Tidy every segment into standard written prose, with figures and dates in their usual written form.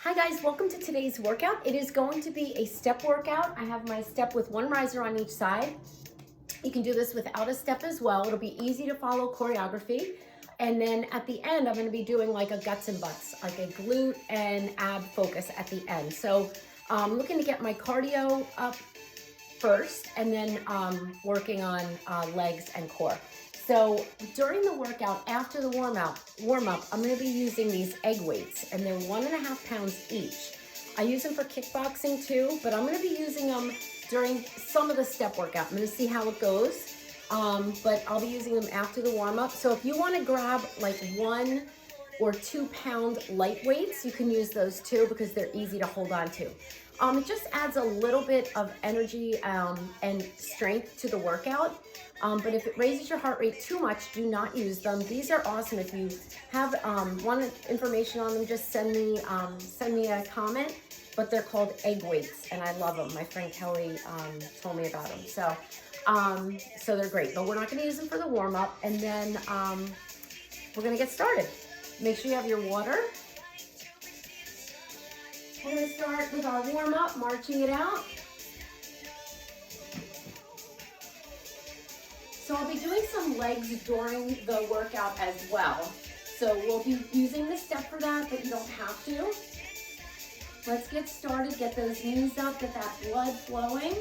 Hi guys, welcome to today's workout. It is going to be a step workout. I have my step with one riser on each side. You can do this without a step as well. It'll be easy to follow choreography. And then at the end, I'm gonna be doing like a guts and butts, like a glute and ab focus at the end. So I'm looking to get my cardio up first and then working on legs and core. So during the workout, after the warm up, I'm gonna be using these egg weights, and they're 1.5 pounds each. I use them for kickboxing too, but I'm gonna be using them during some of the step workout. I'm gonna see how it goes, but I'll be using them after the warm up. So if you wanna grab like 1 or 2 pound light weights, you can use those too because they're easy to hold on to. It just adds a little bit of energy and strength to the workout. But if it raises your heart rate too much, do not use them. These are awesome. If you have want information on them, just send me a comment. But they're called egg weights, and I love them. My friend Kelly told me about them. So they're great. But we're not going to use them for the warm up, and then we're going to get started. Make sure you have your water. We're going to start with our warm up, marching it out. So I'll be doing some legs during the workout as well. So we'll be using the step for that, but you don't have to. Let's get started. Get those knees up, get that blood flowing.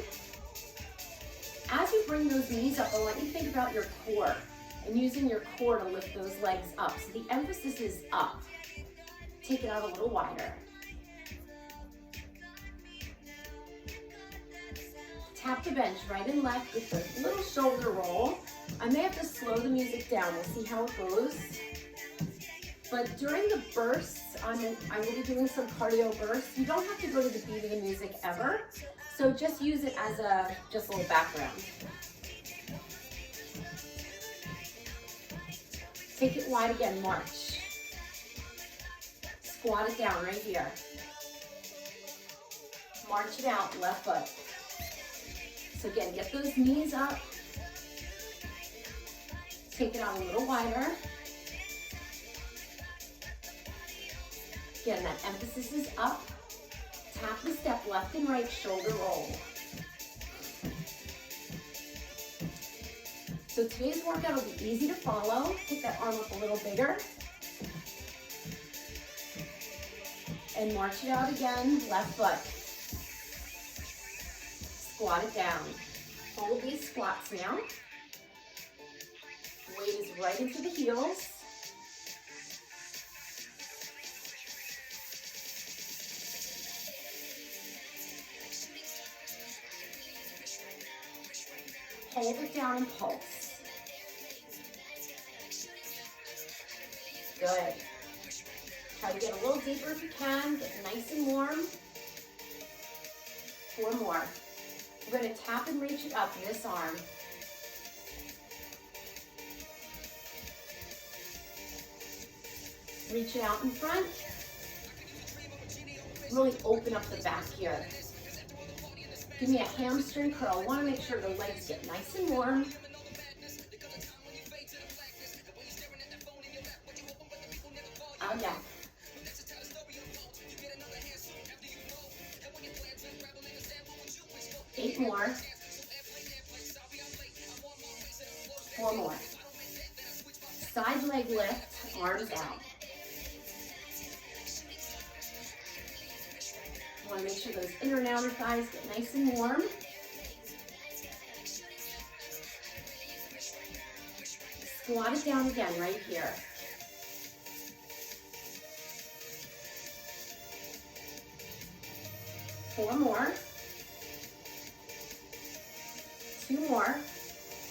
As you bring those knees up, I want you to think about your core and using your core to lift those legs up. So the emphasis is up. Take it out a little wider. Tap the bench right and left with a little shoulder roll. I may have to slow the music down. We'll see how it goes. But during the bursts, I will be doing some cardio bursts. You don't have to go to the beat of the music ever. So just use it as just a little background. Take it wide again, march. Squat it down right here. March it out, left foot. So again, get those knees up. Take it out a little wider. Again, that emphasis is up. Tap the step left and right, shoulder roll. So today's workout will be easy to follow. Take that arm up a little bigger. And march it out again, left foot. Squat it down. Hold these squats now. Weight is right into the heels. Hold it down and pulse. Good. Try to get a little deeper if you can. Get nice and warm. 4 more. We're going to tap and reach it up this arm. Reach it out in front. Really open up the back here. Give me a hamstring curl. I want to make sure the legs get nice and warm. Oh yeah. Eight more. 4 more. Side leg lift, arms out. I want to make sure those inner and outer thighs get nice and warm. Squat it down again right here. Four more. 2 more.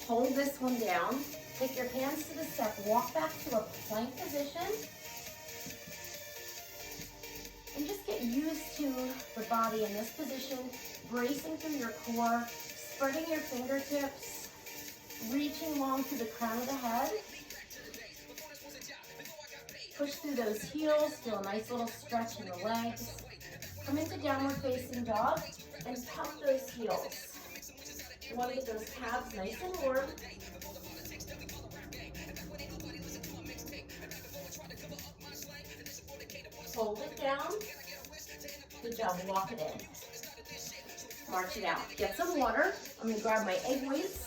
Hold this one down. Take your hands to the step. Walk back to a plank position. And just get used to the body in this position, bracing through your core, spreading your fingertips, reaching long through the crown of the head. Push through those heels, feel a nice little stretch in the legs. Come into downward facing dog and tuck those heels. You want to get those calves nice and warm. Hold it down. Good job, walk it in. March it out. Get some water. I'm gonna grab my egg weights.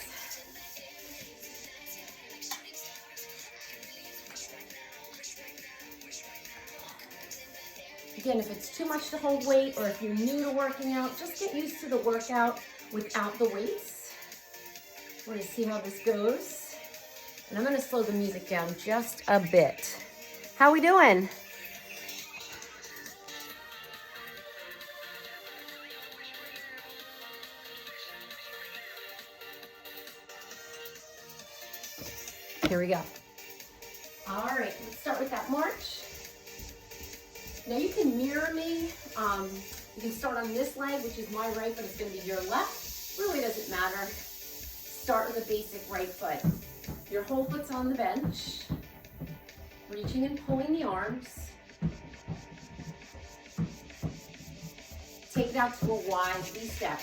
Again, if it's too much to hold weight, or if you're new to working out, just get used to the workout without the weights. We're gonna see how this goes. And I'm gonna slow the music down just a bit. How we doing? Here we go. All right, let's start with that march. Now you can mirror me. You can start on this leg, which is my right, but it's gonna be your left. Really doesn't matter. Start with a basic right foot. Your whole foot's on the bench. Reaching and pulling the arms. Take it out to a wide V-step.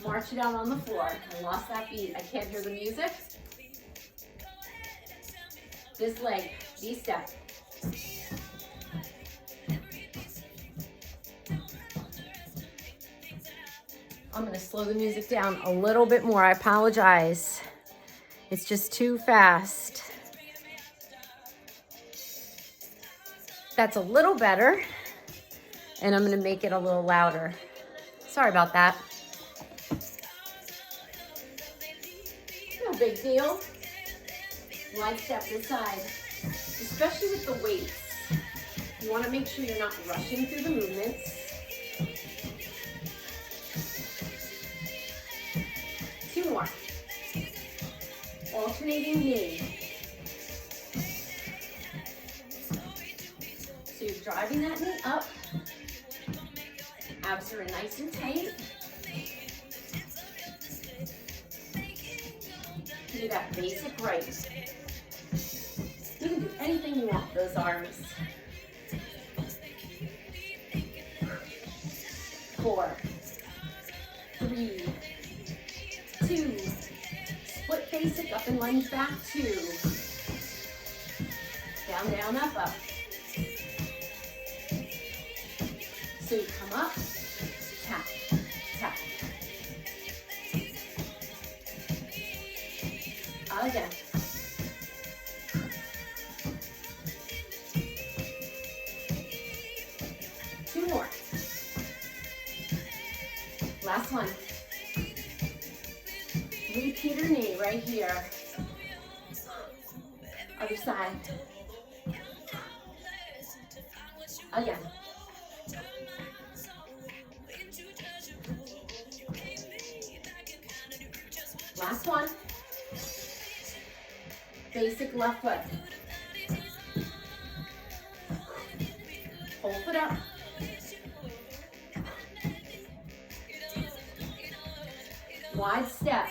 March it out on the floor. I lost that beat. I can't hear the music. This leg, V-step. I'm going to slow the music down a little bit more. I apologize. It's just too fast. That's a little better. And I'm going to make it a little louder. Sorry about that. No big deal. Wide step this side, especially with the weights. You want to make sure you're not rushing through the movements. Two more. Alternating knee. So you're driving that knee up. Abs are nice and tight. Do that basic right. You can do anything you want with those arms. 4, 3, 2, split basic, up and lunge back, 2. Down, down, up, up. So you come up, tap, tap. Again. Two more. Last one. Repeater knee right here. Other side. Again. Last one. Basic left foot. Whole foot up. Wide step.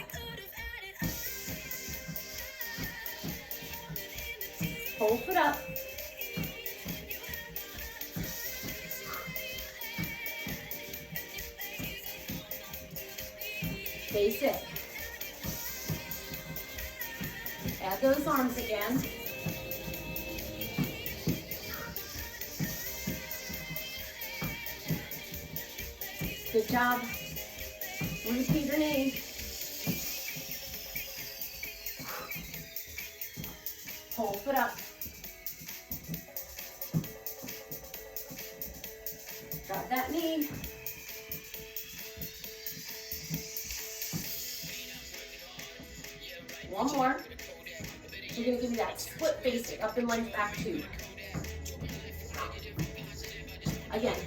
Whole foot up. Basic. Add those arms again. Good job. Repeater knee. Whole foot up. Drop that knee. One more. You're going to give me that split basic, up and lunge back 2. Again.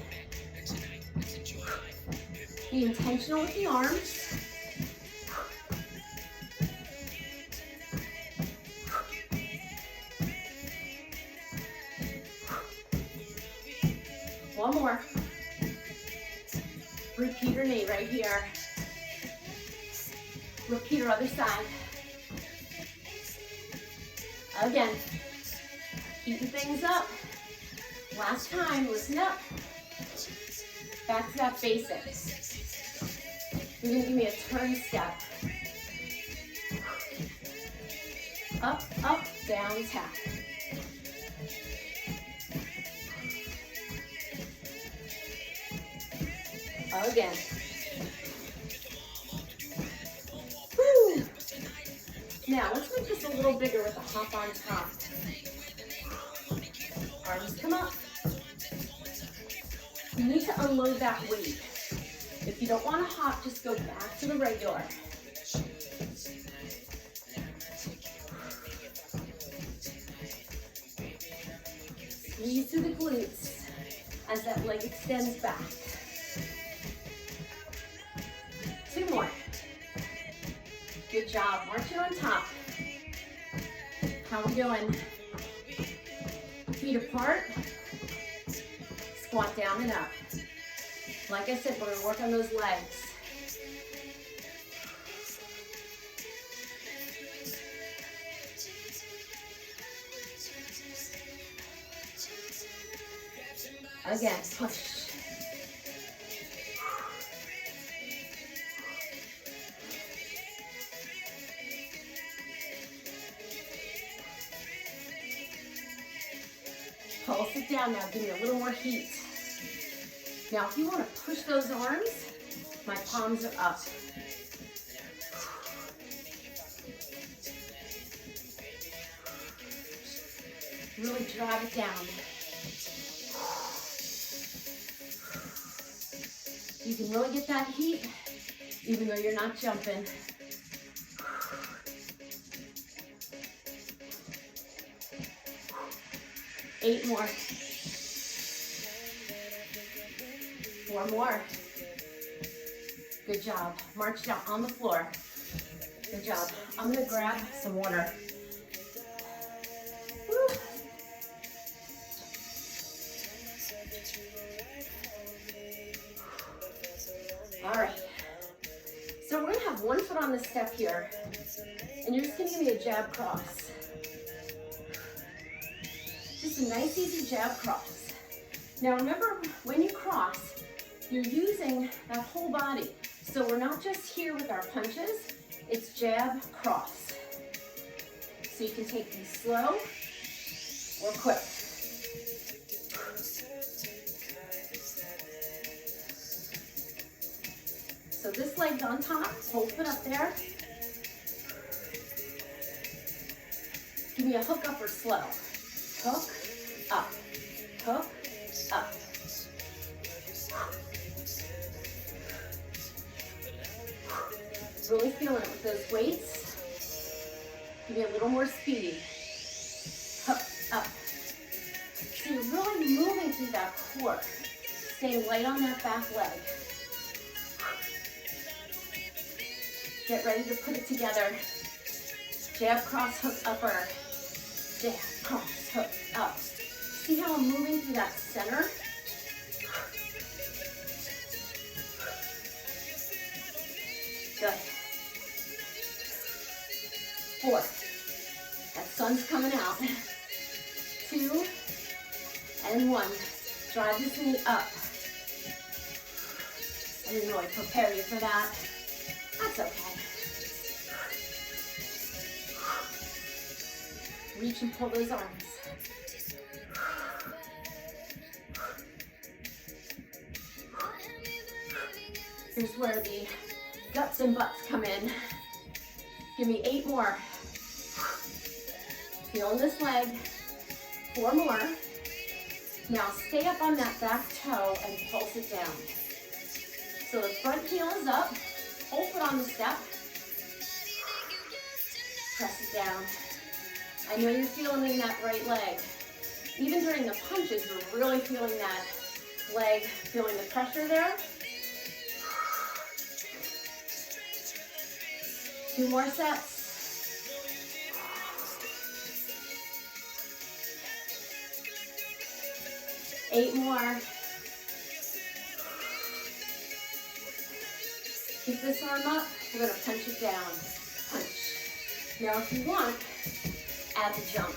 Be intentional with the arms. One more. Repeater knee right here. Repeater other side. Again, keeping things up. Last time, listen up. Back to that basic. You're gonna give me a turn step. Up, up, down, tap. Again. Woo. Now let's make this a little bigger with a hop on top. Arms come up. You need to unload that weight. If you don't want to hop, just go back to the regular. Squeeze through the glutes as that leg extends back. 2 more. Good job. Marching on top. How we doing? Feet apart. Squat down and up. Like I said, we're going to work on those legs. Again, push. Pulse it down now, give me a little more heat. Now, if you want to push those arms, my palms are up. Really drive it down. You can really get that heat, even though you're not jumping. Eight more. 4 more. Good job. March down on the floor. Good job. I'm going to grab some water. Woo. All right. So we're going to have one foot on the step here, and you're just going to give me a jab cross. Just a nice, easy jab cross. Now remember, when you cross, you're using that whole body. So we're not just here with our punches, it's jab, cross. So you can take these slow or quick. So this leg's on top, hold it up there. Give me a hook up or slow. Hook, up, hook, up. Really feeling it with those weights. Give me a little more speedy. Hook, up. So you're really moving through that core. Stay light on that back leg. Get ready to put it together. Jab, cross, hook, upper. Jab, cross, hook, up. See how I'm moving through that center? Good. 4. That sun's coming out. 2 and 1. Drive this knee up. I didn't really prepare you for that. That's okay. Reach and pull those arms. Here's where the guts and butts come in. Give me 8 more. Feeling this leg. 4 more. Now stay up on that back toe and pulse it down. So the front heel is up. Whole foot on the step. Press it down. I know you're feeling in that right leg. Even during the punches, we're really feeling that leg, feeling the pressure there. 2 more sets. Eight more. Keep this arm up. We're going to punch it down. Punch. Now, if you want, add the jump.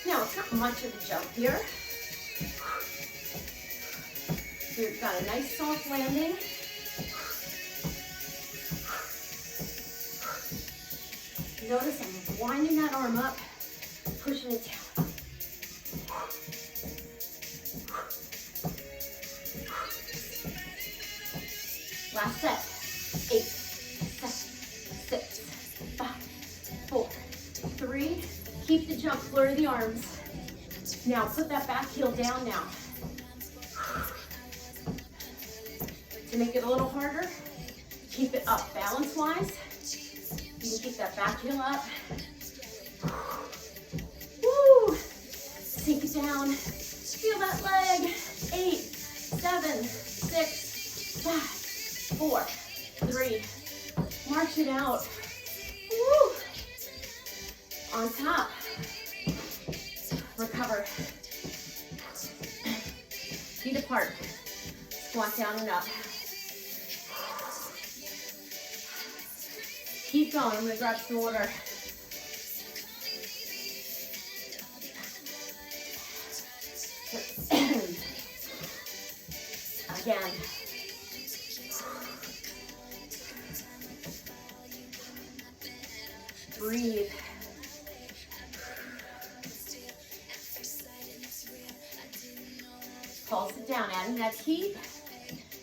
Now, it's not much of a jump here. You've got a nice soft landing. Notice I'm winding that arm up Pushing it down. Last set. 8, 7, 6, 5, 4, 3. Keep the jump, flurry the arms. Now put that back heel down now. To make it a little harder, keep it up balance-wise. You can keep that back heel up. Woo! Sink it down. Feel that leg. 8, 7, 6, 5, 4, 3. March it out. Woo! On top. Recover. Feet apart. Squat down and up. Keep going. I'm going to grab some water. Again. Breathe. Pulse it down, adding that heat.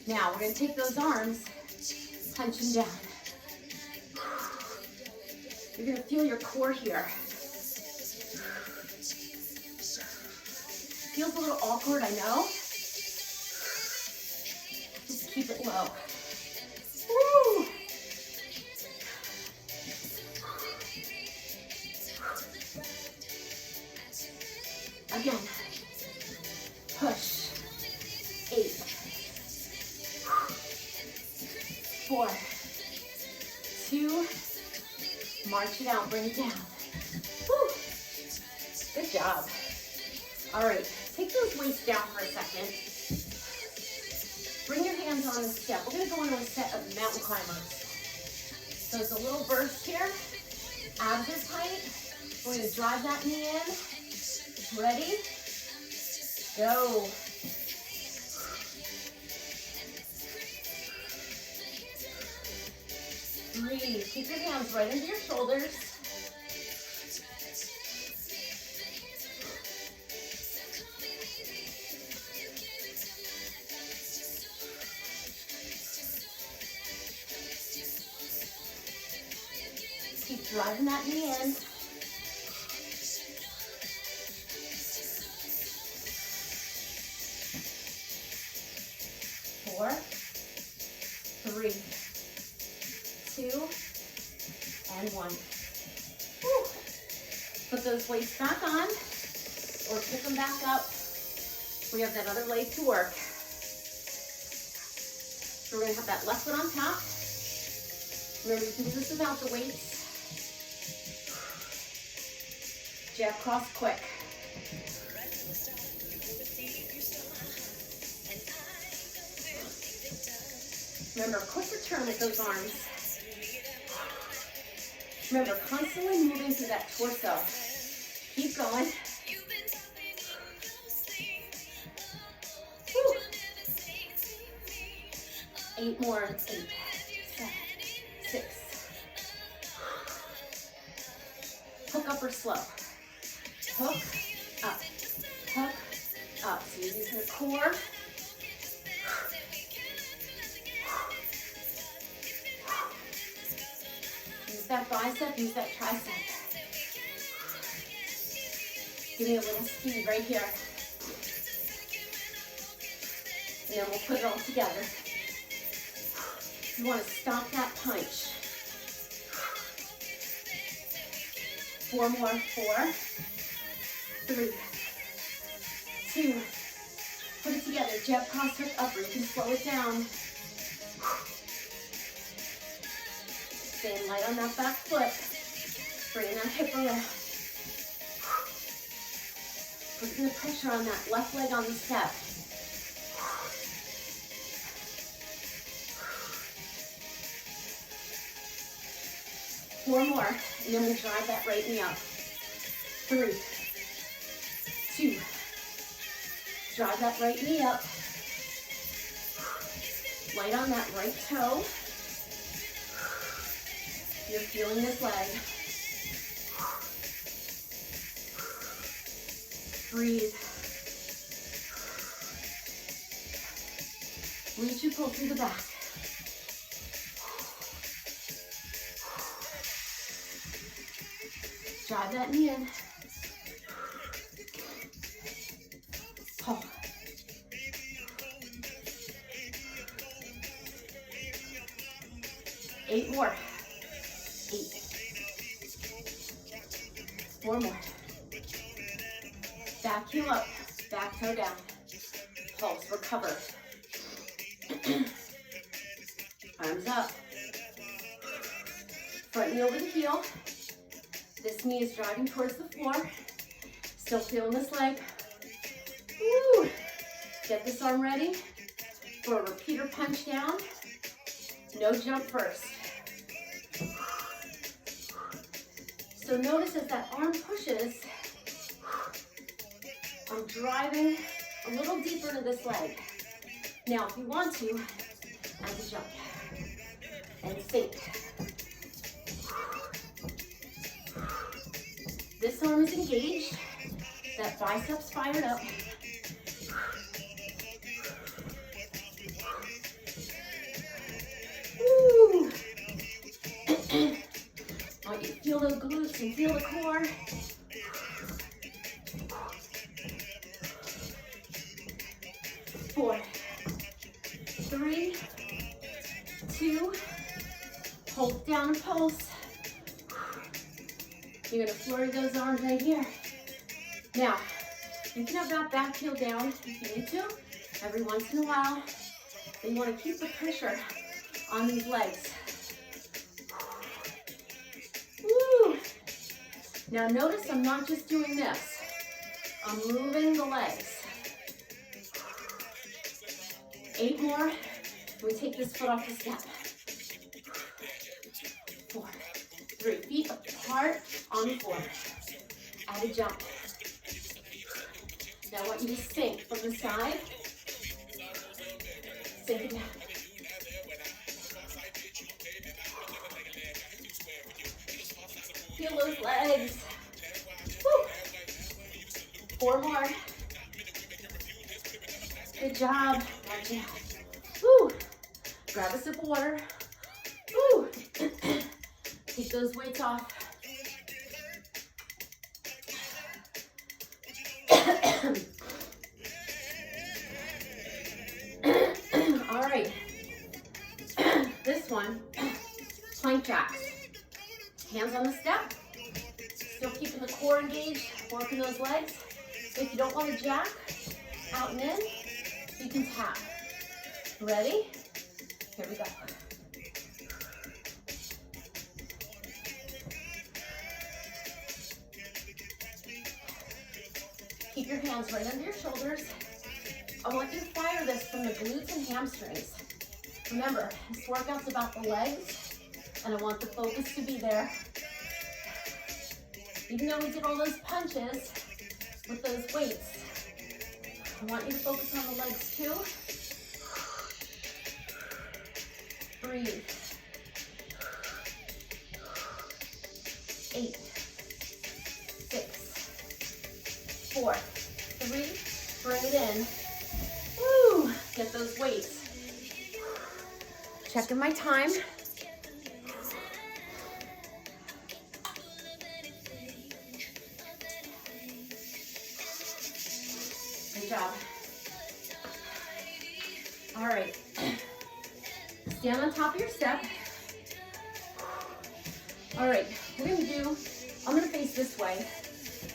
Now we're going to take those arms, punch them down. You're going to feel your core here. Feels a little awkward, I know. Just keep it low. Woo! Again. Push. 8, 4, 2, march it out, bring it down. Woo. Good job. All right, take those weights down for a second. Bring your hands on the step. We're gonna go into a set of mountain climbers. So it's a little burst here. Abs are tight. We're gonna drive that knee in. Ready? Go. Breathe. Keep your hands right into your shoulders. Keep driving that knee in. Four, 3, 2, and 1. Woo. Put those weights back on or pick them back up. We have that other leg to work. So we're going to have that left foot on top. Remember, you can do this without the weights. Jab cross quick. Remember, quick return with those arms. Remember, constantly moving through that torso. Keep going. Woo. 8 more. 8, 7, 6. Hook up or slow. Hook up. Hook up. So you're using the core. Use that bicep, use that tricep. Give me a little speed right here. And then we'll put it all together. You want to stop that punch. 4 more. 4, 3, 2. Put it together. Jab, cross, hook, upper. You can slow it down. Staying light on that back foot. Bringing that hip around. Putting the pressure on that left leg on the step. Four more, and then we'll drive that right knee up. 3, 2. Drive that right knee up. Light on that right toe. You're feeling this leg. Breathe. Reach and pull through the back. Drive that knee in. Pull. Eight more. 8. 4 more. Back heel up, back toe down. Pulse, recover. Arms up. Front knee over the heel. This knee is driving towards the floor. Still feeling this leg. Woo! Get this arm ready for a repeater punch down. No jump first. So notice as that arm pushes, I'm driving a little deeper into this leg. Now, if you want to, add a jump and sink. This arm is engaged, that bicep's fired up. Woo! I want you to feel those glutes and feel the core. 4, 3, 2, hold down and pulse. You're gonna flurry those arms right here. Now, you can have that back heel down if you need to, every once in a while. But you wanna keep the pressure on these legs. Woo! Now notice I'm not just doing this. I'm moving the legs. 8 more. We take this foot off the step. 4, 3, feet apart on the floor. Add a jump. Now I want you to sink from the side. Sink it down. Feel those legs. Woo. 4 more. Good job. Not yet. Woo. Grab a sip of water. Woo. Take those weights off. All right. This one, plank jacks. Hands on the step. Still keeping the core engaged, working those legs. If you don't want to jack out and in, you can tap. Ready? Here we go. Keep your hands right under your shoulders. I want you to fire this from the glutes and hamstrings. Remember, this workout's about the legs, and I want the focus to be there. Even though we did all those punches with those weights, I want you to focus on the legs too. Breathe. 8, 6, 4, 3, bring it in. Woo! Get those weights. Checking my time. Good job. All right. Stand on top of your step. All right, I'm gonna face this way.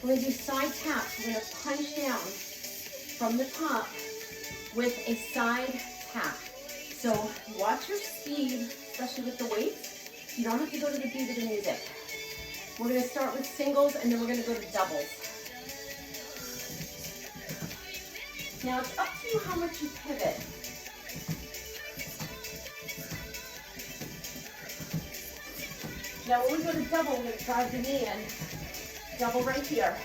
We're gonna do side taps. We're gonna punch down from the top with a side tap. So watch your speed, especially with the weights. You don't have to go to the beat of the music. We're gonna start with singles and then we're gonna go to doubles. Now it's up to you how much you pivot. Now when we go to double, we're going to drive the knee in. Double right here.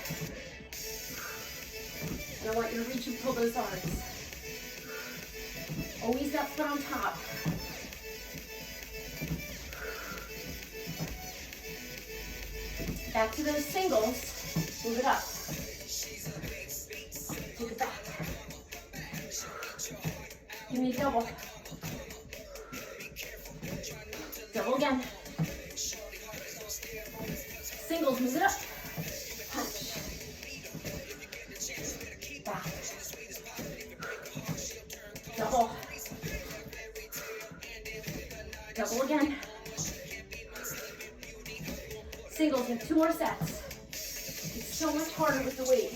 And I want you to reach and pull those arms. Always that foot on top. Back to those singles. Move it up. Take it back. Give me a double. Double again. Singles, move it up. Punch. Back. Double. Double again. Singles in 2 more sets. It's so much harder with the weight.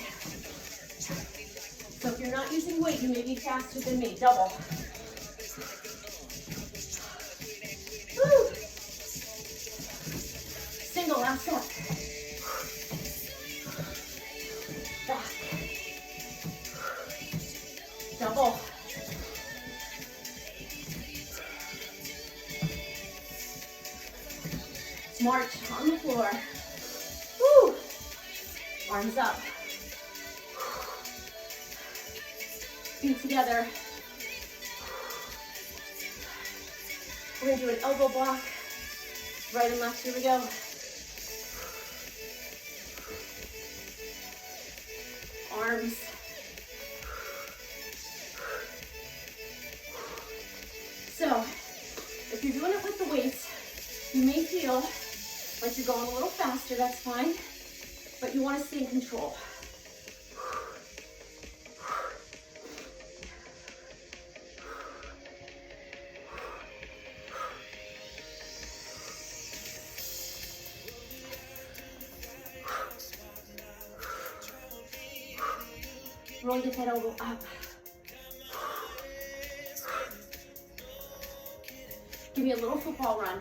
So if you're not using weight, you may be faster than me. Double. Woo. Single, last set. Back. Double. March on the floor. Woo. Arms up. Feet together. We're going to do an elbow block. Right and left. Here we go. Arms. So, if you're doing it with the weights, you may feel like you're going a little faster, that's fine, but you want to stay in control. Roll your head elbow up. Give me a little football run.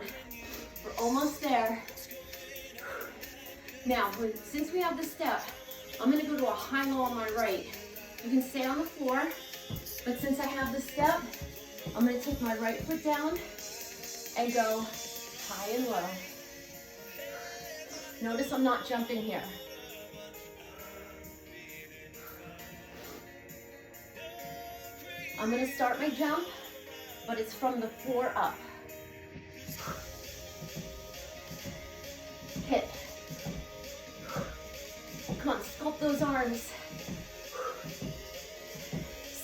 We're almost there. Now, since we have the step, I'm going to go to a high-low on my right. You can stay on the floor, but since I have the step, I'm going to take my right foot down and go high and low. Notice I'm not jumping here. I'm going to start my jump, but it's from the floor up. Hit. Come on, sculpt those arms.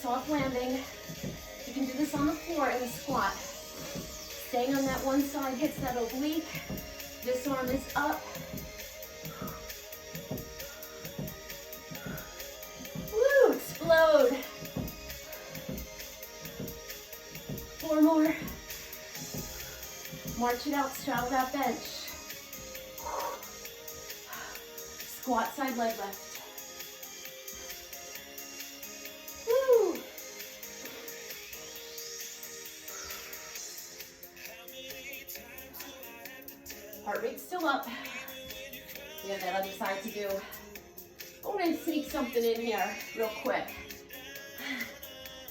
Soft landing. You can do this on the floor in a squat. Staying on that one side hits that oblique. This arm is up. Woo, explode. 4 more. March it out, straddle that bench. Squat, side leg lift. Woo! Heart rate's still up. We have that other side to do. I'm going to sneak something in here real quick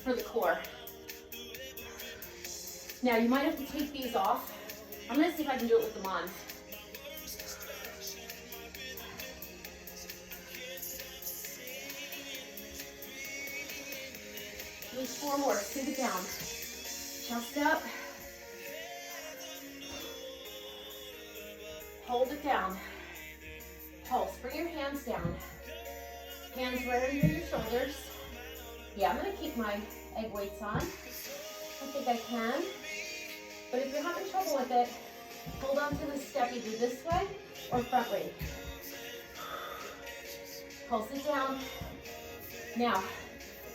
for the core. Now, you might have to take these off. I'm going to see if I can do it with them on. There's 4 more. Sit it down. Chest up. Hold it down. Pulse. Bring your hands down. Hands right under your shoulders. Yeah, I'm going to keep my egg weights on. I think I can. But if you're having trouble with it, hold on to the step either this way or front way. Pulse it down. Now,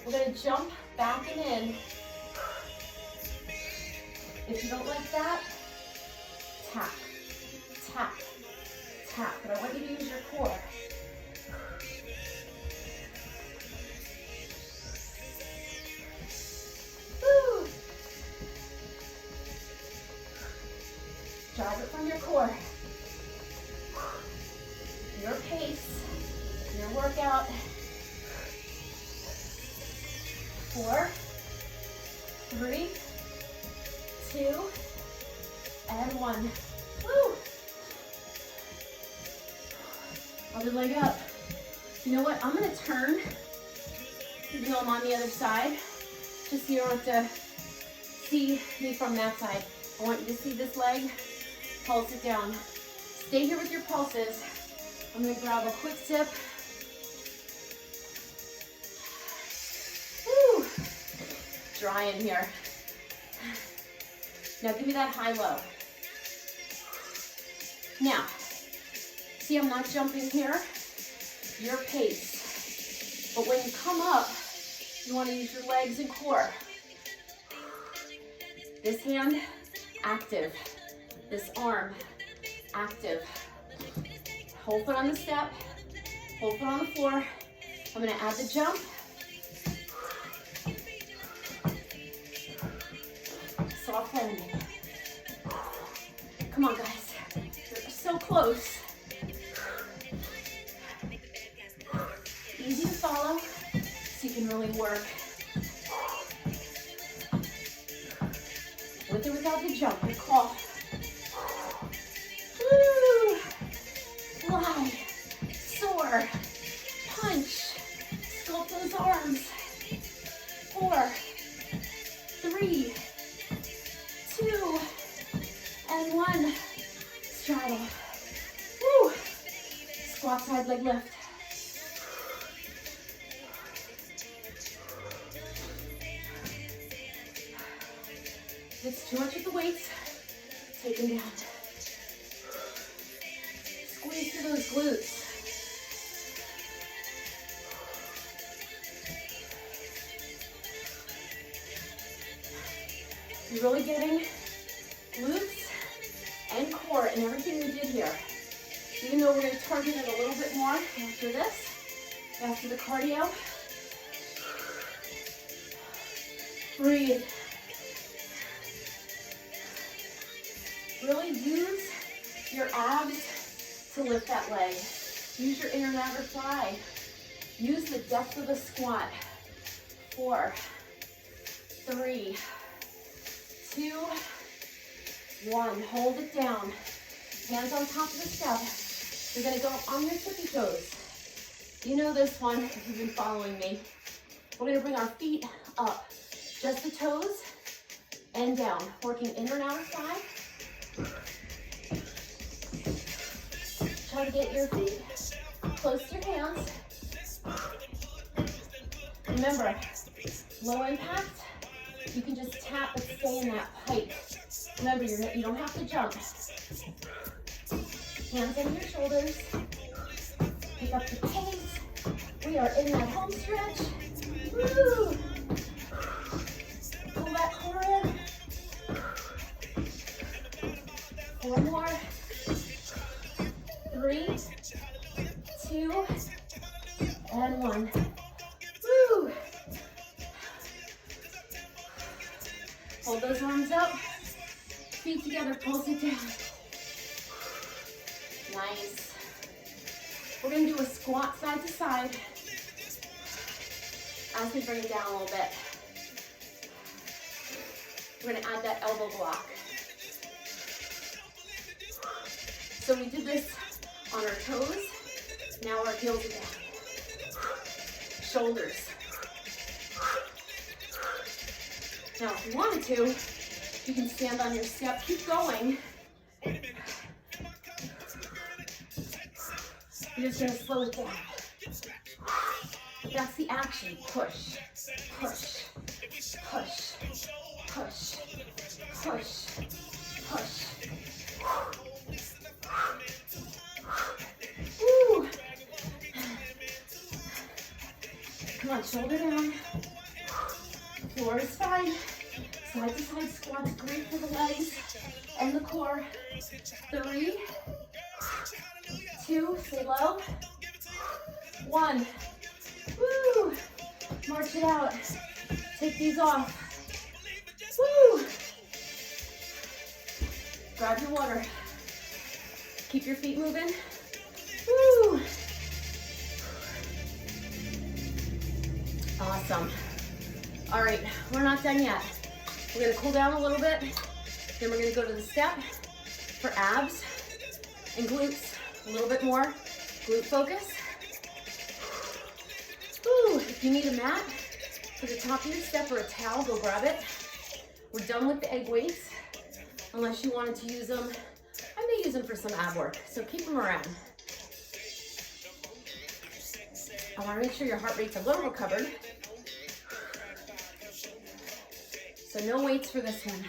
we're going to jump back and in. If you don't like that, tap, tap, tap. But I want you to use your core. Woo! Drive it from your core. Your pace, your workout. 4, 3, 2, and 1. Woo! Other leg up. You know what? I'm going to turn, even though I'm on the other side, just so you don't have to see me from that side. I want you to see this leg. Pulse it down. Stay here with your pulses. I'm going to grab a quick sip. dry in here. Now give me that high-low. Now, see I'm not jumping here, your pace. But when you come up, you want to use your legs and core. This hand, active. This arm, active. Whole foot on the step, whole foot on the floor. I'm gonna add the jump. Soft landing. Come on, guys. You're so close. Easy to follow, so you can really work. With or without the jump, good call. Woo! Fly, soar, punch, sculpt those arms. 4, 3, 2, and 1. Straddle. Woo! Squat side leg lift. If it's too much with the weights, take them down. Squeeze through those glutes. You're really getting glutes and core in everything we did here. Even though we're going to target it a little bit more after this, after the cardio. Breathe. Really use your abs to lift that leg. Use your inner and outer thigh. Use the depth of the squat. 4, 3, 2, 1. Hold it down. Hands on top of the step. You're going to go on your tippy toes. You know this one if you've been following me. We're going to bring our feet up. Just the toes and down. Working inner and outer thigh. Try to get your feet close to your hands. Remember, low impact, you can just tap and stay in that pike. Remember, you don't have to jump. Hands on your shoulders. Pick up the pace. We are in that home stretch. Woo! Pull that core in. 4 more. 3, 2, and 1. Woo! Hold those arms up. Feet together, pulse it down. Nice. We're going to do a squat side to side as we bring it down a little bit. We're going to add that elbow block. So we did this on our toes. Now our heels are down. Shoulders. Now if you wanted to, you can stand on your step. Keep going. You're just going to slow it down. That's the action. Push, push, push, push, push, push. Woo. Come on, shoulder down. Floor is fine. Side to side squats, great for the legs and the core. 3, 2, stay low. 1. Woo! March it out. Take these off. Woo! Grab your water. Keep your feet moving. Woo! Awesome. All right, we're not done yet. We're gonna cool down a little bit. Then we're gonna go to the step for abs and glutes. A little bit more glute focus. Woo! If you need a mat for the top of your step or a towel, go grab it. We're done with the egg weights, unless you wanted to use them. I may use them for some ab work, so keep them around. I want to make sure your heart rate's a little recovered. So no weights for this one.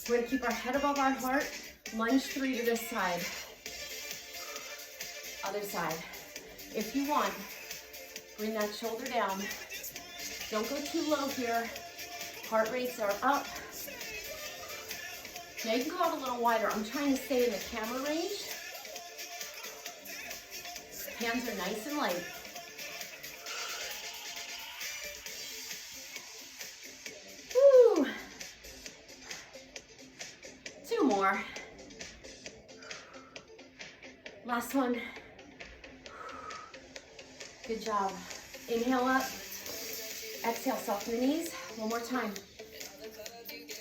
We're gonna keep our head above our heart. Lunge 3 to this side. Other side. If you want, bring that shoulder down. Don't go too low here. Heart rates are up. Now you can go out a little wider. I'm trying to stay in the camera range. Hands are nice and light. Woo. 2 more. Last one. Good job. Inhale up. Exhale, soften the knees. One more time.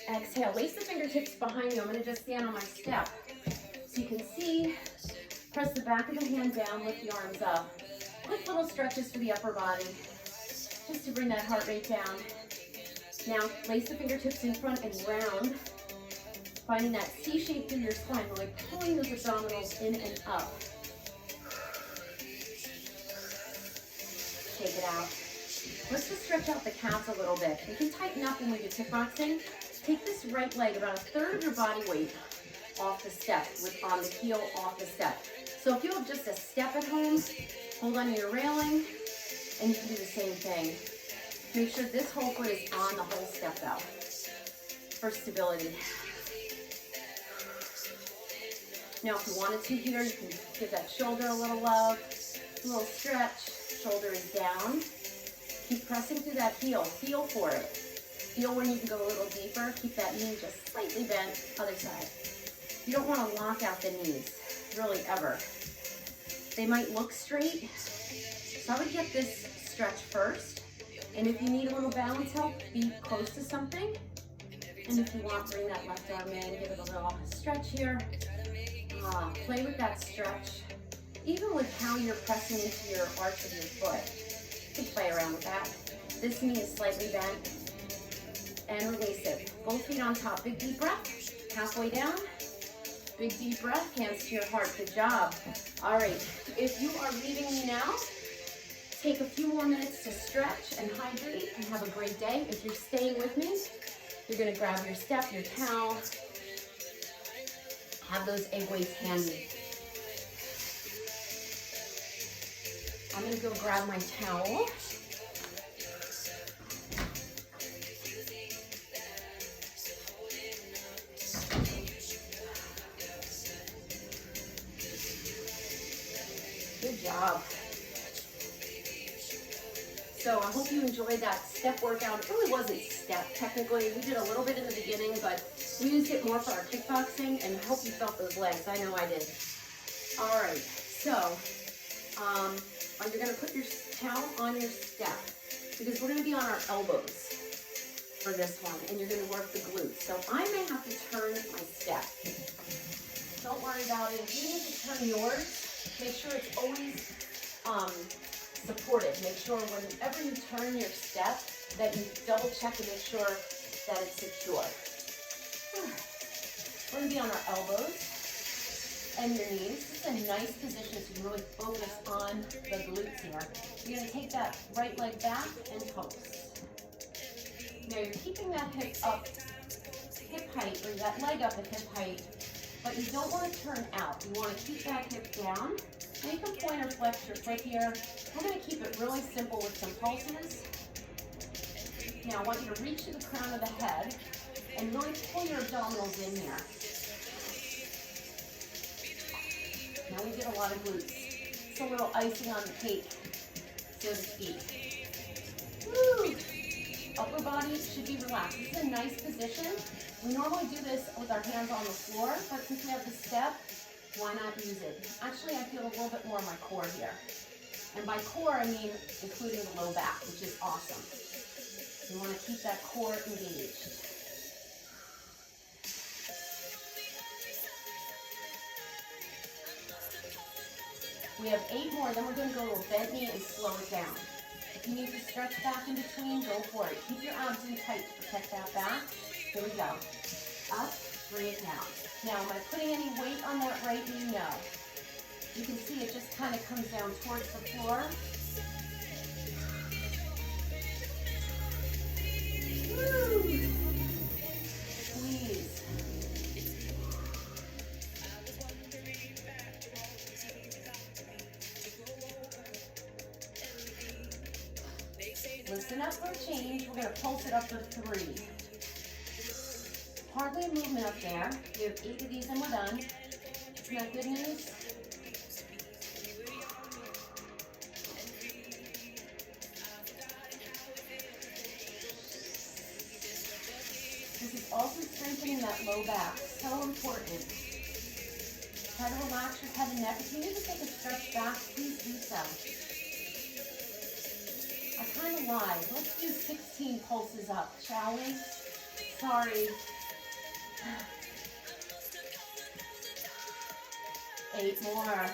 Exhale, lace the fingertips behind you. I'm gonna just stand on my step. So you can see, press the back of the hand down, lift the arms up. Quick little stretches for the upper body, just to bring that heart rate down. Now, lace the fingertips in front and round, finding that C shape through your spine, really pulling those abdominals in and up. Shake it out. Let's just stretch out the calves a little bit. We can tighten up when we do kickboxing. Take this right leg, about 1/3 of your body weight off the step, on the heel off the step. So if you have just a step at home, hold on to your railing, and you can do the same thing. Make sure this whole foot is on the whole step though, for stability. Now if you wanted to here, you can give that shoulder a little love, a little stretch, shoulder is down. Keep pressing through that heel, feel for it. Feel when you can go a little deeper, keep that knee just slightly bent, other side. You don't want to lock out the knees, really ever. They might look straight, so I would get this stretch first. And if you need a little balance help, be close to something. And if you want, bring that left arm in, give it a little stretch here. Play with that stretch, even with how you're pressing into your arch of your foot. You can play around with that. This knee is slightly bent. And release it. Both feet on top. Big deep breath. Halfway down. Big deep breath. Hands to your heart. Good job. All right. If you are leaving me now, take a few more minutes to stretch and hydrate and have a great day. If you're staying with me, you're going to grab your step, your towel. Have those egg weights handy. I'm going to go grab my towel. Good job. So I hope you enjoyed that step workout. It really wasn't step, technically. We did a little bit in the beginning, but we used it more for our kickboxing, and I hope you felt those legs. I know I did. All right, so you're gonna put your towel on your step, because we're gonna be on our elbows for this one, and you're gonna work the glutes. So I may have to turn my step. Don't worry about it. If you need to turn yours, make sure it's always supported. Make sure whenever you turn your step that you double check to make sure that it's secure. We're going to be on our elbows and your knees. This is a nice position to really focus on the glutes here. You're going to take that right leg back and post. Now you're keeping that hip up, hip height, or that leg up at hip height, but you don't want to turn out. You want to keep that hip down. Now you can point or flex your foot here. We're going to keep it really simple with some pulses. Now I want you to reach to the crown of the head and really pull your abdominals in here. Now we did a lot of glutes. It's a little icing on the cake, so to speak. Woo! Upper body should be relaxed. This is a nice position. We normally do this with our hands on the floor, but since we have the step, why not use it? Actually, I feel a little bit more of my core here. And by core, I mean including the low back, which is awesome. You want to keep that core engaged. We have 8 more, then we're going to go to a bent knee and slow it down. If you need to stretch back in between, go for it. Keep your abs in tight to protect that back. Here we go. Up, bring it down. Now, am I putting any weight on that right knee? No. You can see it just kind of comes down towards the floor. Woo. Squeeze. Listen up for a change. We're going to pulse it up for 3. Hardly a movement up there. We have 8 of these and we're done. Isn't that good news? This is also strengthening that low back. So important. Try to relax your head and neck. If you need to take a stretch back, please do so. I kind of lied. Let's do 16 pulses up, shall we? Sorry. 8 more.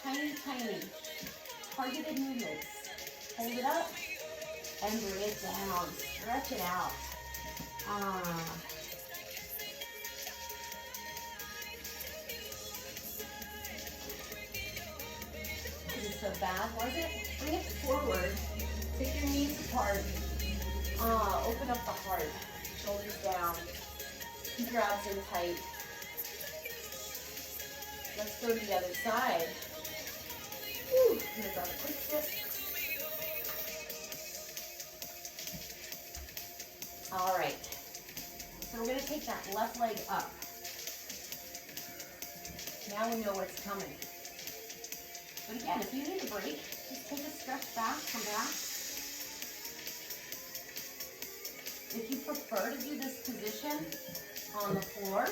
Tiny, tiny. Targeted movements. Hold it up and bring it down. Stretch it out. This is so bad, was it? Bring it forward. Take your knees apart. Open up the heart. Shoulders down. Keep your abs in tight. Let's go to the other side. Whew. I'm gonna grab a quick sip. All right. So we're gonna take that left leg up. Now we know what's coming. But again, if you need a break, just take a stretch back, come back. If you prefer to do this position on the floor,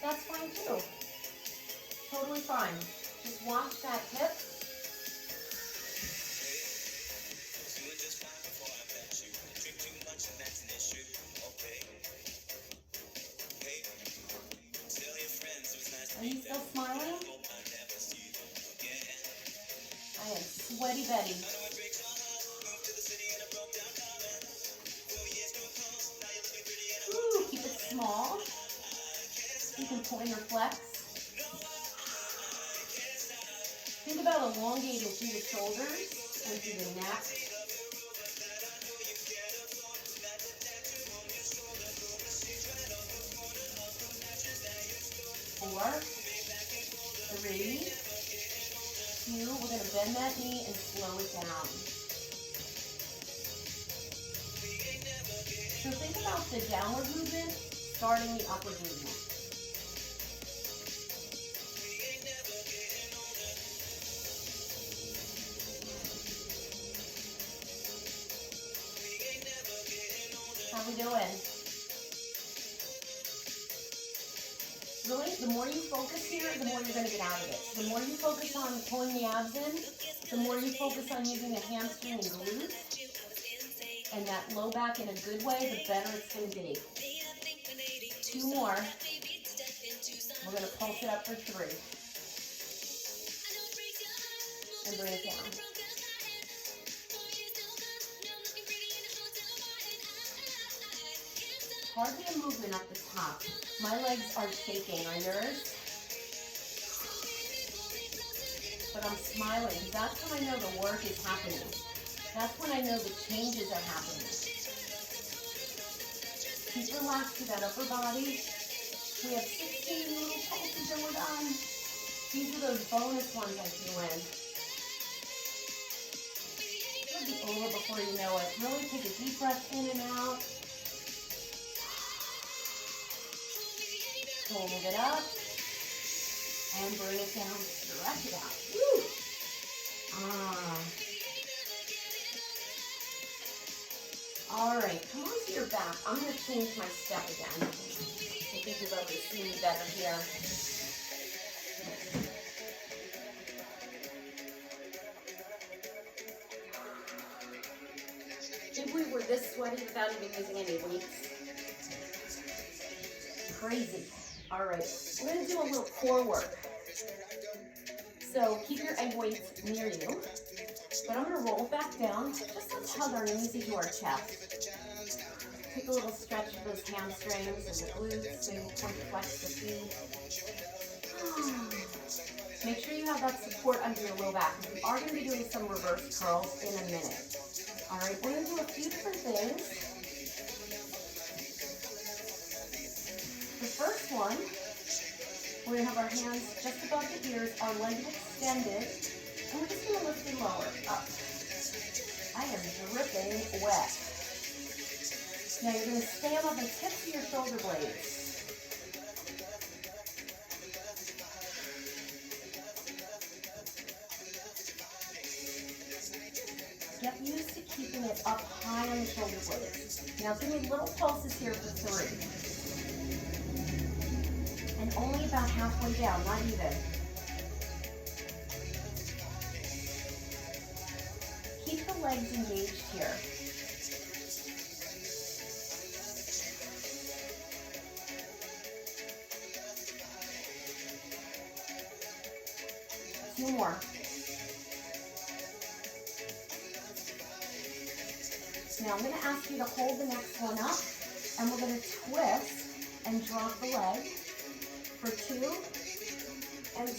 that's fine too. Totally fine. Just watch that hip. Are you still smiling? I am sweaty Betty. Ooh, keep it small. You can point or flex. Think about elongating through the shoulders and through the neck. 4, 3, 2. We're going to bend that knee and slow it down. So think about the downward movement starting the upward movement. How we doing? Really, the more you focus here, the more you're going to get out of it. The more you focus on pulling the abs in, the more you focus on using the hamstring and glutes and that low back in a good way, the better it's going to be. 2 more. We're going to pulse it up for 3. And bring it down. Hardly a movement up the top. My legs are shaking. Are yours? But I'm smiling. That's when I know the work is happening. That's when I know the changes are happening. Keep relaxed to that upper body. We have 16 little pulses and we're done. These are those bonus ones I threw in. It'll be over before you know it. Really take a deep breath in and out. Hold it up and bring it down. Stretch it out. Woo! All right, come on to your back. I'm going to change my step again. I think you'll be able to see me better here. If we were this sweaty without even using any weights. Crazy. All right, we're going to do a little core work. So keep your egg weights near you. But I'm going to roll back down. Just let's hug our knees into our chest. Take a little stretch of those hamstrings and the glutes, so you point flex the feet. Make sure you have that support under your low back. We are going to be doing some reverse curls in a minute. All right, we're gonna do a few different things. The first one, we're gonna have our hands just above the ears, our legs extended, and we're just gonna lift and lower, up. I am dripping wet. Now you're gonna stand on the tips of your shoulder blades. Get used to keeping it up high on the shoulder blades. Now give me little pulses here for 3. And only about halfway down, not even. Keep the legs engaged here. Two more. Now I'm going to ask you to hold the next one up, and we're going to twist and drop the leg for 2 and 2.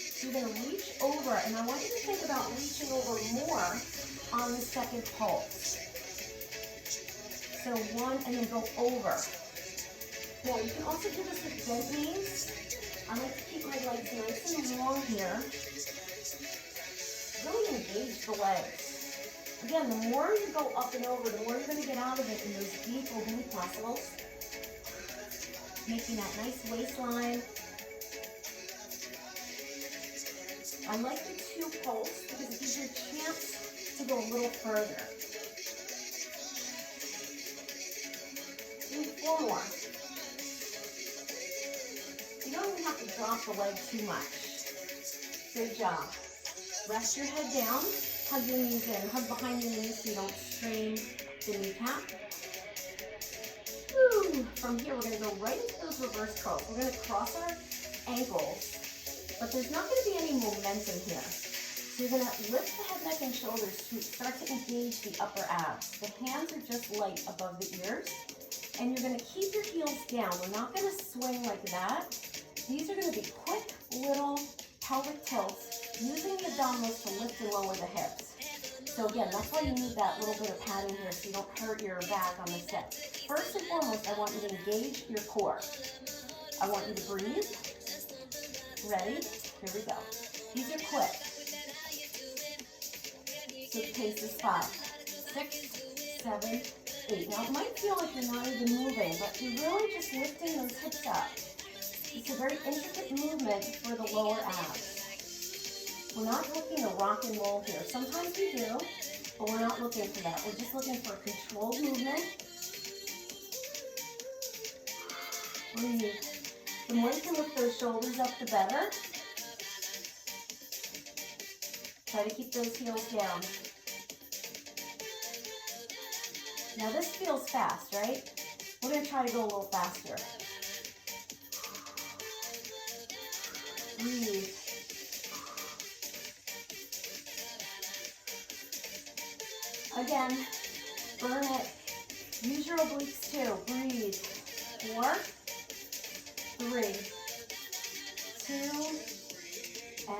So you're going to reach over, and I want you to think about reaching over more on the second pulse. So 1 and then go over. Now you can also do this with bent knees. I like to keep my legs nice and long here. Really engage the legs. Again, the more you go up and over, the more you're going to get out of it in those deep oblique muscles. Making that nice waistline. I like the 2 pulse because it gives you a chance to go a little further. Do 4 more. You don't even have to drop the leg too much. Good job. Rest your head down. Hug your knees in. Hug behind your knees so you don't strain the kneecap. Woo. From here, we're going to go right into those reverse curls. We're going to cross our ankles, but there's not going to be any momentum here. So you're going to lift the head, neck, and shoulders to start to engage the upper abs. The hands are just light above the ears, and you're going to keep your heels down. We're not going to swing like that. These are going to be quick, little pelvic tilts, using the abdominals to lift and lower the hips. So again, that's why you need that little bit of padding here so you don't hurt your back on the step. First and foremost, I want you to engage your core. I want you to breathe. Ready? Here we go. These are quick. So the pace is 5, 6, 7, 8. Now it might feel like you're not even moving, but you're really just lifting those hips up. It's a very intricate movement for the lower abs. We're not looking to rock and roll here. Sometimes we do, but we're not looking for that. We're just looking for a controlled movement. Breathe. The more you can lift those shoulders up, the better. Try to keep those heels down. Now this feels fast, right? We're going to try to go a little faster. Breathe. Again, burn it. Use your obliques too. Breathe. 4, 3, 2,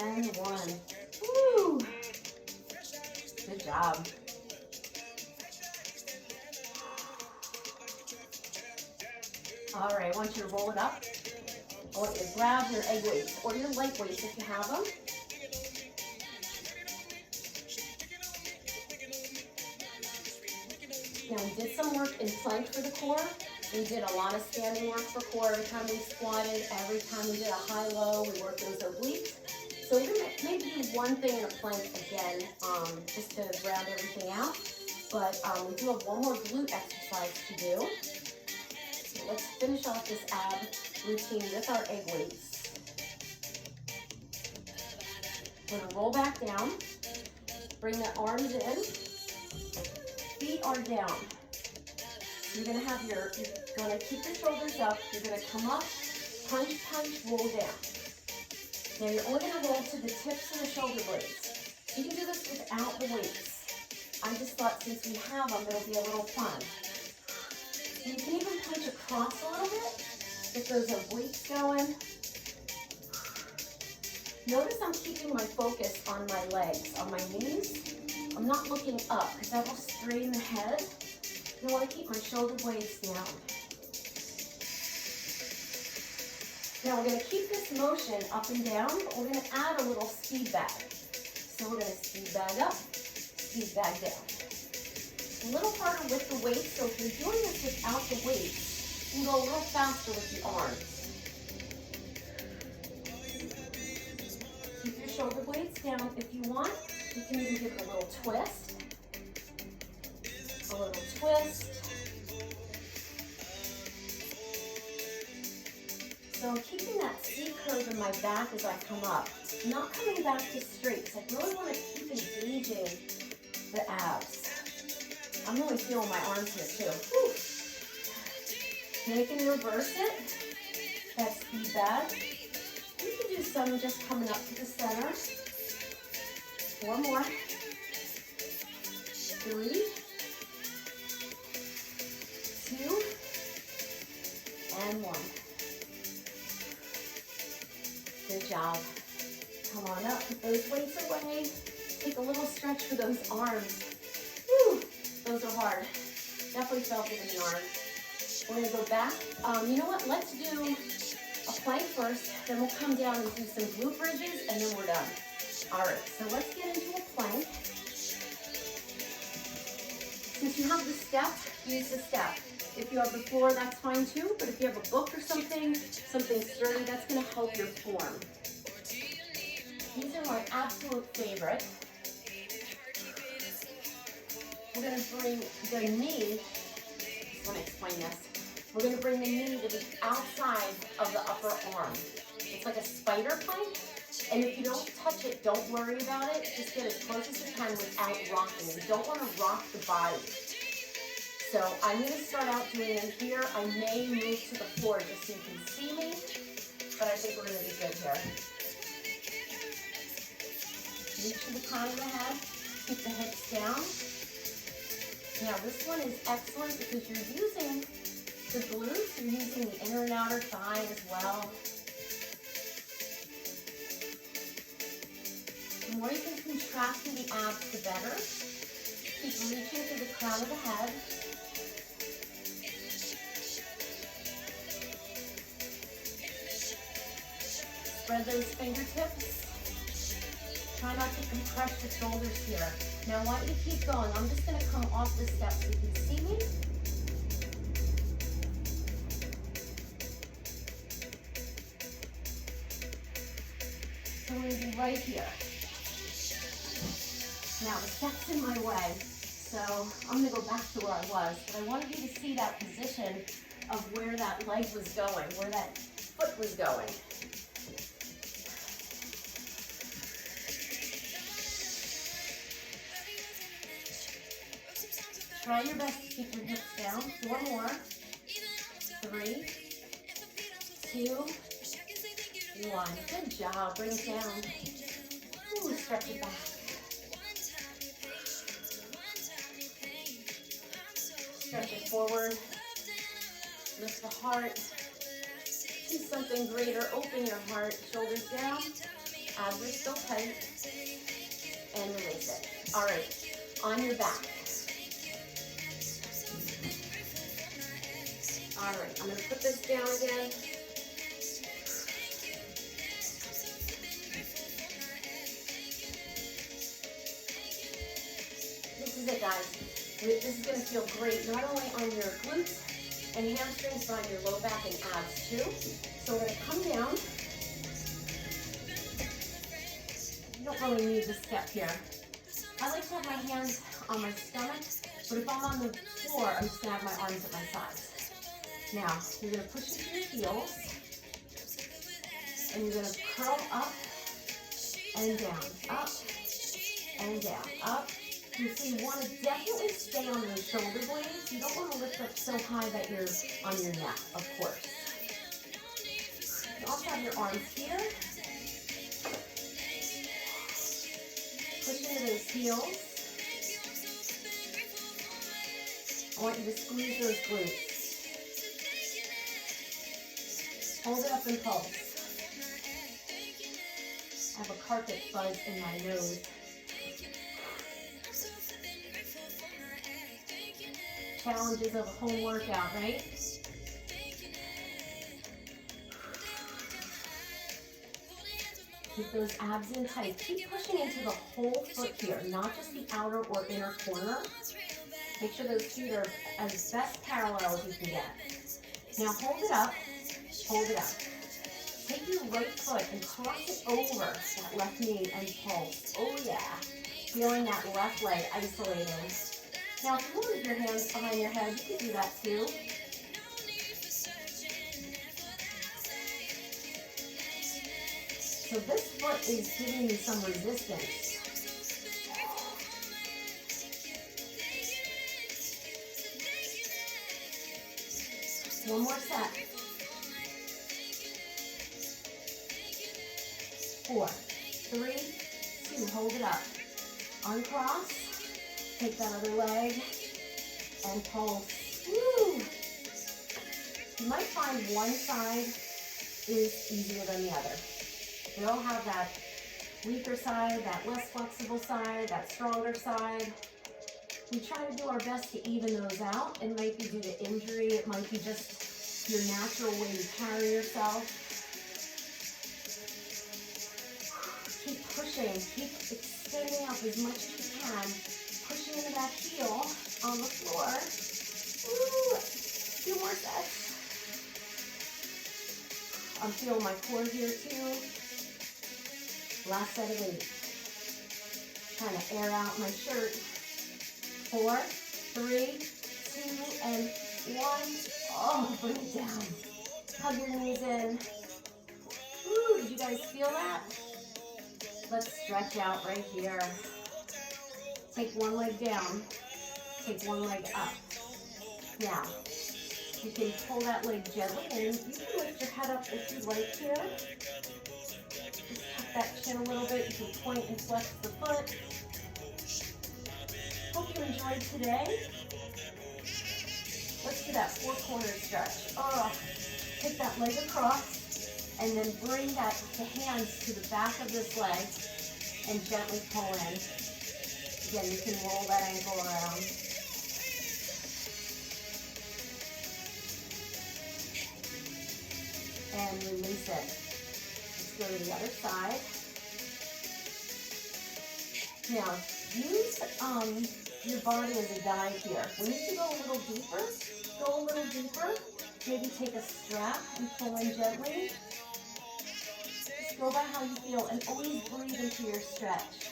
and 1. Woo! Good job. All right, I want you to roll it up. I want you to grab your egg weights or your light weights if you have them. Now we did some work in plank for the core. We did a lot of standing work for core. Every time we squatted, every time we did a high-low, we worked those obliques. So we're going to maybe do one thing in a plank again, just to round everything out. But we do have one more glute exercise to do. So let's finish off this ab routine with our egg weights. We're going to roll back down. Bring the arms in. Feet are down. You're going to keep your shoulders up. You're going to come up, punch, punch, roll down. Now you're only going to roll to the tips of the shoulder blades. You can do this without the weights. I just thought since we have them, it'll be a little fun. You can even punch across a little bit. Get those obliques going. Notice I'm keeping my focus on my legs, on my knees. I'm not looking up because that will strain the head. And I want to keep my shoulder blades down. Now we're going to keep this motion up and down, but we're going to add a little speed bag. So we're going to speed bag up, speed bag down. A little harder with the weights, so if you're doing this without the weights, you can go a little faster with the arms. Keep your shoulder blades down. If you want, you can even give it a little twist. A little twist. So I'm keeping that C curve in my back as I come up. I'm not coming back to straight, so I really want to keep engaging the abs. I'm really feeling my arms here too. Whew. Now you can reverse it. That speed bag. You can do some just coming up to the center. 4 more. 3, 2, and 1. Good job. Come on up, put those weights away. Take a little stretch for those arms. Whew, those are hard. Definitely felt it in the arms. We're gonna go back. You know what, let's do a plank first, then we'll come down and do some glute bridges, and then we're done. All right, so let's get into a plank. Since you have the step, use the step. If you have the floor, that's fine too, but if you have a book or something sturdy, that's gonna help your form. These are my absolute favorite. We're gonna bring the knee, I just wanna explain this. We're gonna bring the knee to the outside of the upper arm. It's like a spider plank, and if you don't touch it, don't worry about it. Just get as close as you can without rocking. You don't wanna rock the body. So I'm going to start out doing it here. I may move to the floor just so you can see me, but I think we're going to be good here. Reach to the crown of the head, keep the hips down. Now this one is excellent because you're using the glutes, you're using the inner and outer thigh as well. The more you can contract through the abs, the better. Keep reaching to the crown of the head. Spread those fingertips. Try not to compress your shoulders here. Now I want you to keep going. I'm just going to come off the steps so you can see me. So we're going to be right here. Now the step's in my way, so I'm going to go back to where I was. But I wanted you to see that position of where that leg was going, where that foot was going. Try your best to keep your hips down. 4 more. 3, 2, 1. Good job. Bring it down. Ooh, stretch it back. Stretch it forward. Lift the heart. Do something greater. Open your heart. Shoulders down. Abs are still tight. And release it. All right. On your back. All right, I'm going to put this down again. This is it, guys. This is going to feel great, not only on your glutes and hamstrings, but on your low back and abs too. So we're going to come down. You don't really need the step here. I like to have my hands on my stomach, but if I'm on the floor, I'm just going to have my arms at my sides. Now, you're going to push into your heels, and you're going to curl up and down, up and down, up. You see, you want to definitely stay on those shoulder blades. You don't want to lift up so high that you're on your neck, of course. You also have your arms here. Push into those heels. I want you to squeeze those glutes. Hold it up and pulse. I have a carpet fuzz in my nose. Challenges of a home workout, right? Keep those abs in tight. Keep pushing into the whole foot here, not just the outer or inner corner. Make sure those feet are as best parallel as you can get. Now hold it up, hold it up. Take your right foot and cross it over that left knee and pulse. Oh yeah. Feeling that left leg isolating. Now if you want to move your hands behind your head, you can do that too. So this foot is giving you some resistance. One more set. 4, 3, 2, hold it up. Uncross, take that other leg, and pulse. Woo! You might find one side is easier than the other. We all have that weaker side, that less flexible side, that stronger side. We try to do our best to even those out. It might be due to injury. It might be just your natural way you carry yourself. Keep pushing. Keep extending up as much as you can. Pushing into that heel on the floor. Woo! 2 more sets. I'm feeling my core here too. Last set of 8. Trying to air out my shirt. 4, 3, 2, and 1. Oh, bring it down. Hug your knees in. Woo, did you guys feel that? Let's stretch out right here. Take one leg down. Take one leg up. Now, you can pull that leg gently in. You can lift your head up if you like here. Just tuck that chin a little bit. You can point and flex the foot. Hope you enjoyed today. Let's do that 4-corner stretch. Take that leg across and then bring the hands to the back of this leg and gently pull in. Again, you can roll that ankle around. And release it. Let's go to the other side. Now, use your body as a guide here. When you can go a little deeper, go a little deeper. Maybe take a strap and pull in gently. Just go by how you feel and always breathe into your stretch.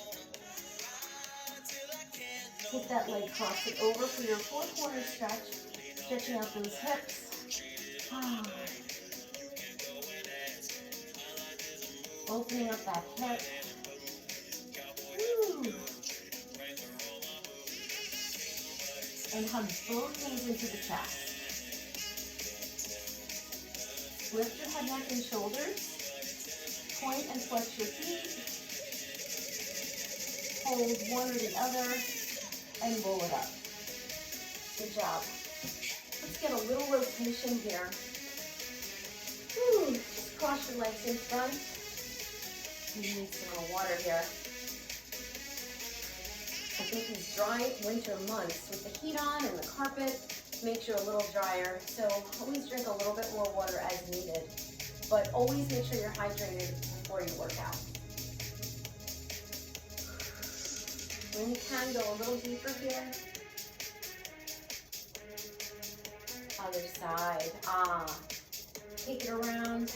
Take that leg, cross it over for your 4-corner stretch, stretching out those hips. Opening up that hip. Woo. And hug both knees into the chest. Lift your head, neck, and shoulders. Point and flex your feet. Hold one or the other and roll it up. Good job. Let's get a little rotation here. Woo. Just cross your legs in front. You need some more water here. I think these dry winter months with the heat on and the carpet makes you a little drier. So always drink a little bit more water as needed. But always make sure you're hydrated before you work out. When you can, go a little deeper here. Other side. Take it around.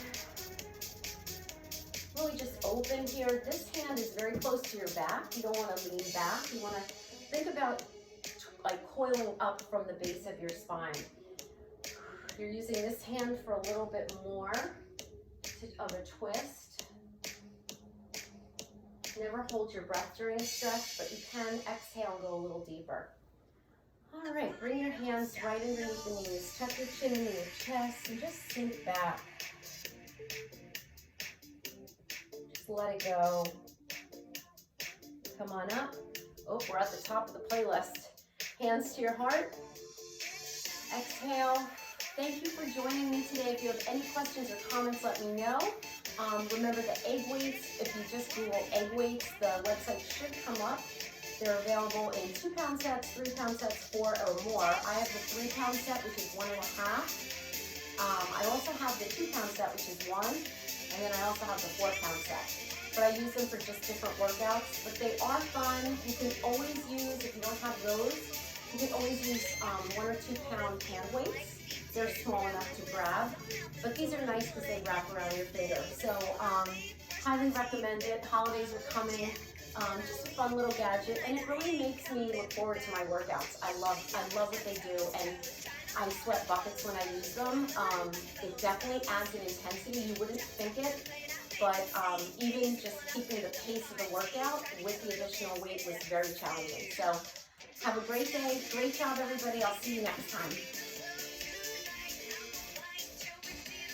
Really just open here. This hand is very close to your back. You don't want to lean back. You want to think about like coiling up from the base of your spine. You're using this hand for a little bit more of a twist. Never hold your breath during a stretch, but you can exhale and go a little deeper. All right, bring your hands right underneath the knees. Tuck your chin into your chest and just sink back. Just let it go. Come on up. Oh, we're at the top of the playlist. Hands to your heart. Exhale. Thank you for joining me today. If you have any questions or comments, let me know. Remember the egg weights. If you just Google egg weights, the website should come up. They're available in 2-pound sets, 3-pound sets, 4 or more. I have the 3-pound set, which is 1.5. I also have the 2-pound set, which is 1. And then I also have the 4-pound set. But I use them for just different workouts. But they are fun. You can always use, if you don't have those, you can always use 1 or 2-pound hand weights. They're small enough to grab, but these are nice because they wrap around your finger. So highly recommend it. Holidays are coming. Just a fun little gadget, and it really makes me look forward to my workouts. I love what they do, and I sweat buckets when I use them. It definitely adds an intensity. You wouldn't think it, but even just keeping the pace of the workout with the additional weight was very challenging. So have a great day. Great job, everybody. I'll see you next time.